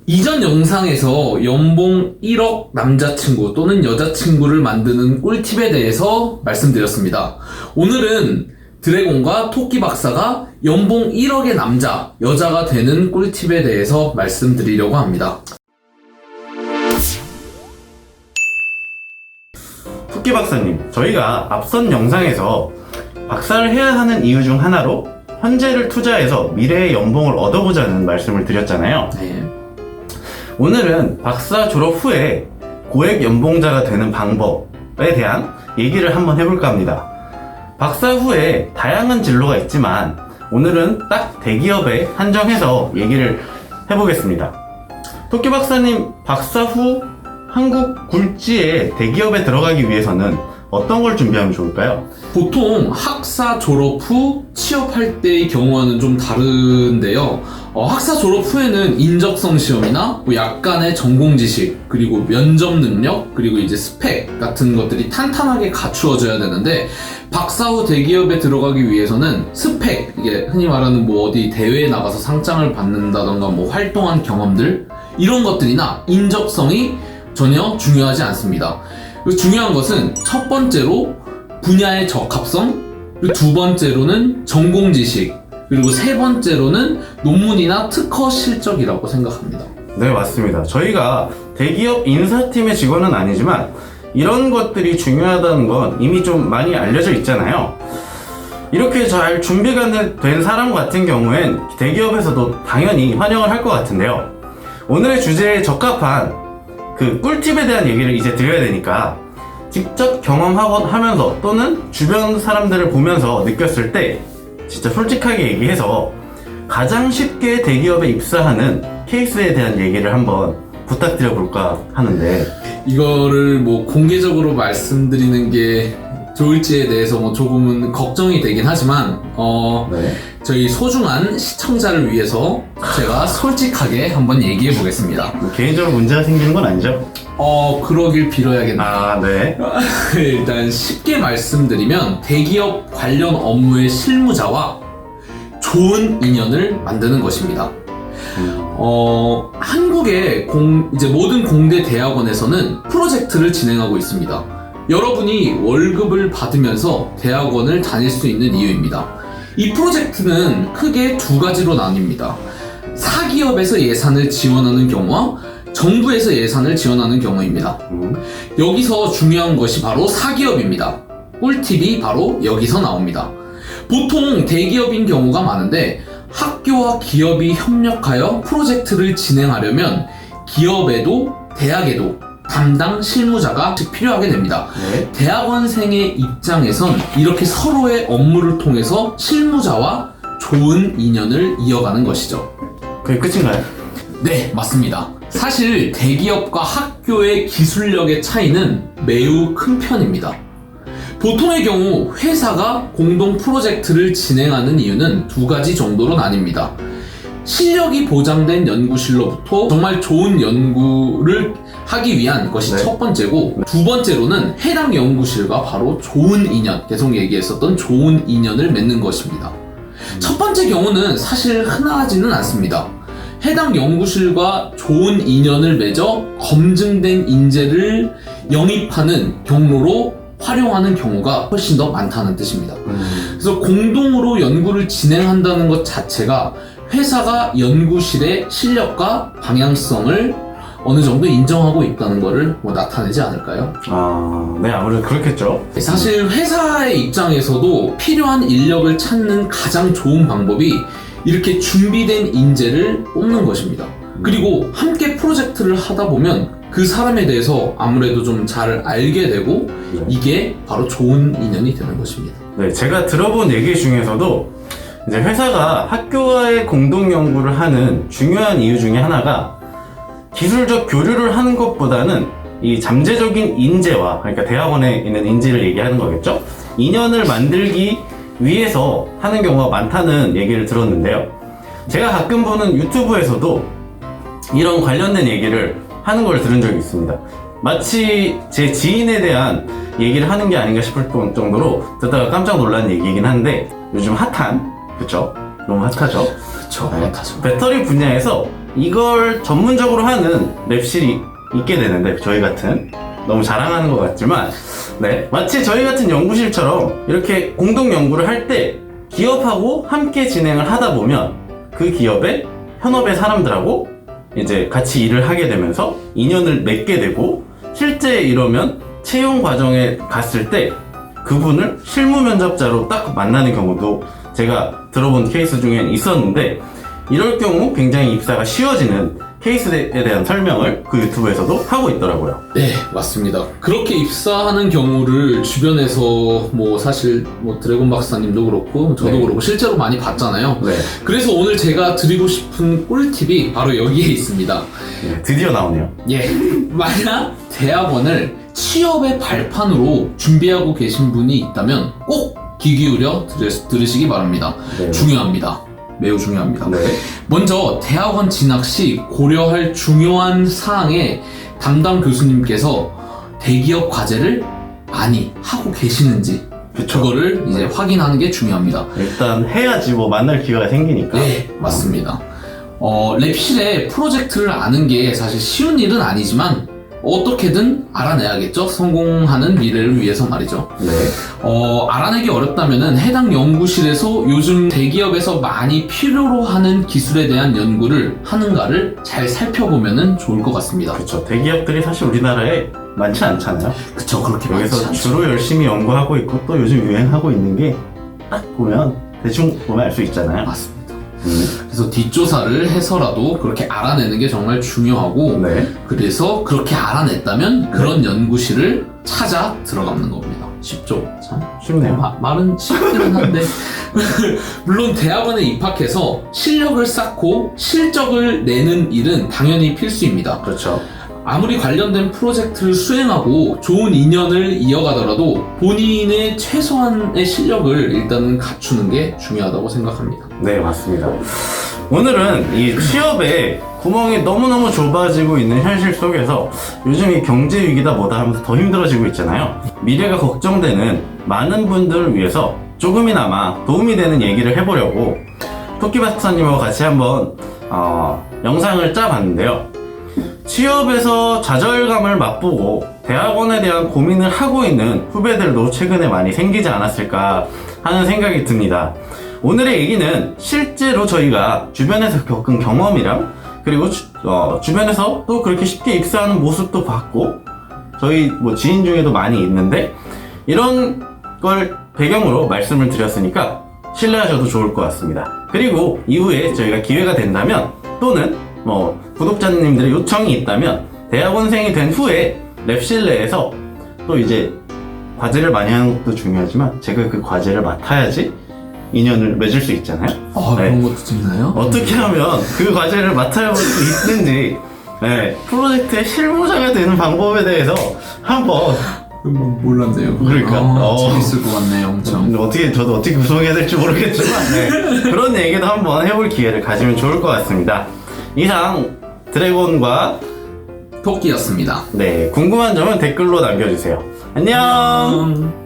이전 영상에서 연봉 1억 남자친구 또는 여자친구를 만드는 꿀팁에 대해서 말씀드렸습니다. 오늘은 드래곤과 토끼 박사가 연봉 1억의 남자, 여자가 되는 꿀팁에 대해서 말씀드리려고 합니다. 토끼 박사님, 저희가 앞선 영상에서 박사를 해야 하는 이유 중 하나로 현재를 투자해서 미래의 연봉을 얻어보자는 말씀을 드렸잖아요. 네. 오늘은 박사 졸업 후에 고액 연봉자가 되는 방법에 대한 얘기를 한번 해볼까 합니다. 박사 후에 다양한 진로가 있지만 오늘은 딱 대기업에 한정해서 얘기를 해보겠습니다. 토끼 박사님, 박사 후 한국 굴지의 대기업에 들어가기 위해서는 어떤 걸 준비하면 좋을까요? 보통 학사 졸업 후 취업할 때의 경우와는 좀 다른데요. 학사 졸업 후에는 인적성 시험이나 뭐 약간의 전공 지식, 그리고 면접 능력, 그리고 이제 스펙 같은 것들이 탄탄하게 갖추어져야 되는데, 박사 후 대기업에 들어가기 위해서는 스펙, 이게 흔히 말하는 뭐 어디 대회에 나가서 상장을 받는다던가 뭐 활동한 경험들, 이런 것들이나 인적성이 전혀 중요하지 않습니다. 그리고 중요한 것은 첫 번째로 분야의 적합성, 그리고 두 번째로는 전공 지식, 그리고 세 번째로는 논문이나 특허 실적이라고 생각합니다. 네, 맞습니다. 저희가 대기업 인사팀의 직원은 아니지만 이런 것들이 중요하다는 건 이미 좀 많이 알려져 있잖아요. 이렇게 잘 준비가 된 사람 같은 경우엔 대기업에서도 당연히 환영을 할 것 같은데요. 오늘의 주제에 적합한 그 꿀팁에 대한 얘기를 이제 드려야 되니까 직접 경험하면서 또는 주변 사람들을 보면서 느꼈을 때 진짜 솔직하게 얘기해서 가장 쉽게 대기업에 입사하는 케이스에 대한 얘기를 한번 부탁드려 볼까 하는데, 이거를 뭐 공개적으로 말씀드리는 게 좋을지에 대해서 뭐 조금은 걱정이 되긴 하지만 네. 저희 소중한 시청자를 위해서 제가 솔직하게 한번 얘기해 보겠습니다. 뭐 개인적으로 문제가 생기는 건 아니죠? 그러길 빌어야겠네요. 아, 네. 일단 쉽게 말씀드리면 대기업 관련 업무의 실무자와 좋은 인연을 만드는 것입니다. 한국의 이제 모든 공대 대학원에서는 프로젝트를 진행하고 있습니다. 여러분이 월급을 받으면서 대학원을 다닐 수 있는 이유입니다. 이 프로젝트는 크게 두 가지로 나뉩니다. 사기업에서 예산을 지원하는 경우와 정부에서 예산을 지원하는 경우입니다. 여기서 중요한 것이 바로 사기업입니다. 꿀팁이 바로 여기서 나옵니다. 보통 대기업인 경우가 많은데 학교와 기업이 협력하여 프로젝트를 진행하려면 기업에도 대학에도 담당 실무자가 필요하게 됩니다. 네. 대학원생의 입장에선 이렇게 서로의 업무를 통해서 실무자와 좋은 인연을 이어가는 것이죠. 그게 끝인가요? 네, 맞습니다. 사실 대기업과 학교의 기술력의 차이는 매우 큰 편입니다. 보통의 경우 회사가 공동 프로젝트를 진행하는 이유는 두 가지 정도로 나뉩니다. 실력이 보장된 연구실로부터 정말 좋은 연구를 하기 위한 것이 첫 번째고, 두 번째로는 해당 연구실과 바로 좋은 인연, 계속 얘기했었던 좋은 인연을 맺는 것입니다. 첫 번째 경우는 사실 흔하지는 않습니다. 해당 연구실과 좋은 인연을 맺어 검증된 인재를 영입하는 경로로 활용하는 경우가 훨씬 더 많다는 뜻입니다. 그래서 공동으로 연구를 진행한다는 것 자체가 회사가 연구실의 실력과 방향성을 어느 정도 인정하고 있다는 것을 나타내지 않을까요? 네, 아무래도 그렇겠죠. 사실 회사의 입장에서도 필요한 인력을 찾는 가장 좋은 방법이 이렇게 준비된 인재를 뽑는 것입니다. 그리고 함께 프로젝트를 하다 보면 그 사람에 대해서 아무래도 좀 잘 알게 되고, 이게 바로 좋은 인연이 되는 것입니다. 네, 제가 들어본 얘기 중에서도 이제 회사가 학교와의 공동 연구를 하는 중요한 이유 중에 하나가 기술적 교류를 하는 것보다는 이 잠재적인 인재와, 그러니까 대학원에 있는 인재를 얘기하는 거겠죠? 인연을 만들기 위해서 하는 경우가 많다는 얘기를 들었는데요. 제가 가끔 보는 유튜브에서도 이런 관련된 얘기를 하는 걸 들은 적이 있습니다. 마치 제 지인에 대한 얘기를 하는 게 아닌가 싶을 정도로 듣다가 깜짝 놀란 얘기이긴 한데, 요즘 핫한, 그쵸? 너무 핫하죠? 그쵸, 네. 핫하죠. 배터리 분야에서 이걸 전문적으로 하는 랩실이 있게 되는데, 저희 같은, 너무 자랑하는 것 같지만, 네, 마치 저희 같은 연구실처럼 이렇게 공동 연구를 할 때 기업하고 함께 진행을 하다 보면 그 기업의 현업의 사람들하고 이제 같이 일을 하게 되면서 인연을 맺게 되고, 실제 이러면 채용 과정에 갔을 때 그분을 실무 면접자로 딱 만나는 경우도 제가 들어본 케이스 중에 있었는데, 이럴 경우 굉장히 입사가 쉬워지는 케이스에 대한 설명을 그 유튜브에서도 하고 있더라고요. 네, 맞습니다. 그렇게 입사하는 경우를 주변에서 뭐 사실 뭐 드래곤 박사님도 그렇고 저도 네. 그렇고 실제로 많이 봤잖아요. 네. 그래서 오늘 제가 드리고 싶은 꿀팁이 바로 여기에 있습니다. 네, 드디어 나오네요. 예, 만약 대학원을 취업의 발판으로 준비하고 계신 분이 있다면 꼭 귀 기울여 들으시기 바랍니다. 네. 중요합니다. 매우 중요합니다. 네. 먼저 대학원 진학 시 고려할 중요한 사항에 담당 교수님께서 대기업 과제를 많이 하고 계시는지 그쵸. 그거를 이제 확인하는 게 중요합니다. 일단 해야지 뭐 만날 기회가 생기니까. 네, 맞습니다. 랩실의 프로젝트를 아는 게 사실 쉬운 일은 아니지만 어떻게든 알아내야겠죠? 성공하는 미래를 위해서 말이죠. 네. 알아내기 어렵다면은 해당 연구실에서 요즘 대기업에서 많이 필요로 하는 기술에 대한 연구를 하는가를 잘 살펴보면은 좋을 것 같습니다. 그쵸. 대기업들이 사실 우리나라에 많지 않잖아요. 그쵸, 그렇게 많지 여기서 않죠. 주로 열심히 연구하고 있고 또 요즘 유행하고 있는 게 딱 보면 대충 보면 알 수 있잖아요. 맞습니다. 그래서 뒷조사를 해서라도 그렇게 알아내는 게 정말 중요하고 네. 그래서 그렇게 알아냈다면 그런 연구실을 찾아 들어가는 겁니다. 쉽죠? 참. 쉽네요. 말은 쉽기는 한데 물론 대학원에 입학해서 실력을 쌓고 실적을 내는 일은 당연히 필수입니다. 그렇죠. 아무리 관련된 프로젝트를 수행하고 좋은 인연을 이어가더라도 본인의 최소한의 실력을 일단은 갖추는 게 중요하다고 생각합니다. 네, 맞습니다. 오늘은 이 취업에 구멍이 너무너무 좁아지고 있는 현실 속에서 요즘 이 경제 위기다 뭐다 하면서 더 힘들어지고 있잖아요. 미래가 걱정되는 많은 분들을 위해서 조금이나마 도움이 되는 얘기를 해보려고 토끼 박사님하고 같이 한번 영상을 짜봤는데요. 취업에서 좌절감을 맛보고 대학원에 대한 고민을 하고 있는 후배들도 최근에 많이 생기지 않았을까 하는 생각이 듭니다. 오늘의 얘기는 실제로 저희가 주변에서 겪은 경험이랑 그리고 주변에서 또 그렇게 쉽게 입사하는 모습도 봤고 저희 뭐 지인 중에도 많이 있는데 이런 걸 배경으로 말씀을 드렸으니까 신뢰하셔도 좋을 것 같습니다. 그리고 이후에 저희가 기회가 된다면 또는 뭐 구독자님들의 요청이 있다면 대학원생이 된 후에 랩실 내에서 또 이제 과제를 많이 하는 것도 중요하지만 제가 그 과제를 맡아야지 인연을 맺을 수 있잖아요. 네. 그런 것도 있나요? 어떻게 하면 그 과제를 맡아볼 수 있는지 네, 프로젝트의 실무자가 되는 방법에 대해서 한번 몰랐네요. 그러니까. 재밌을 것 같네요, 엄청. 저도 어떻게 구성해야 될지 모르겠지만 네, 그런 얘기도 한번 해볼 기회를 가지면 좋을 것 같습니다. 이상 드래곤과 토끼였습니다. 네, 궁금한 점은 댓글로 남겨주세요. 안녕.